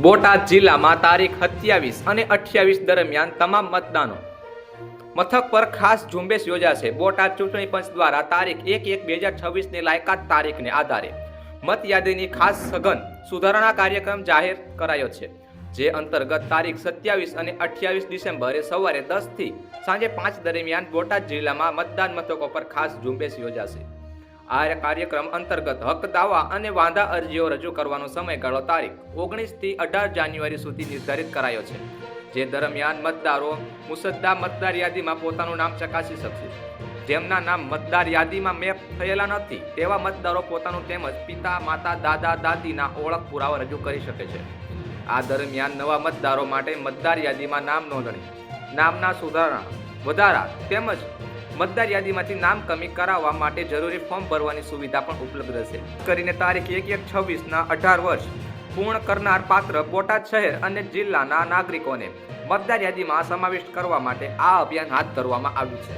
બોટાદ જિલ્લામાં તારીખ 27 અને 28 દરમિયાન તમામ મતદાનો મથક પર ખાસ ઝુંબેશ યોજાશે। બોટાદ ચૂંટણી પંચ દ્વારા તારીખ 1/1/2026 ની લાયકાત તારીખને આધારે મતયાદીની ખાસ સઘન સુધારણા કાર્યક્રમ જાહેર કરાયો છે, જે અંતર્ગત તારીખ 27 અને 28 ડિસેમ્બરે સવારે 10 થી સાંજે 5 દરમિયાન બોટાદ જિલ્લામાં મતદાન મથકો પર ખાસ ઝુંબેશ યોજાશે। આ કાર્યક્રમ અંતર્ગત હક દાવા અને વાંધા અરજીઓ રજૂ કરવાનો સમયગાળો તારીખ 19 થી 18 જાન્યુઆરી સુધી નિર્ધારિત કરાયો છે, જે દરમિયાન મતદારો મુસદ્દા મતદાર યાદીમાં પોતાનું નામ ચકાસી શકશે। જેમના નામ મતદાર યાદીમાં મેપ થયેલા નથી તેવા મતદારો પોતાનું તેમજ પિતા, માતા, દાદા, દાદીના ઓળખ પુરાવા રજૂ કરી શકે છે। આ દરમિયાન નવા મતદારો માટે મતદાર યાદીમાં નામ નોંધણી, નામના સુધારણા, વધારા તેમજ મતદાર યાદીમાંથી નામ કમી કરાવવા માટે જરૂરી ફોર્મ ભરવાની સુવિધા પણ ઉપલબ્ધ રહેશે। કરીને તારીખ 1/1/26ના 18 વર્ષ પૂર્ણ કરનાર પાત્ર બોટાદ શહેર અને જિલ્લાના નાગરિકોને મતદાર યાદીમાં સમાવિષ્ટ કરવા માટે આ અભિયાન હાથ ધરવામાં આવ્યું છે।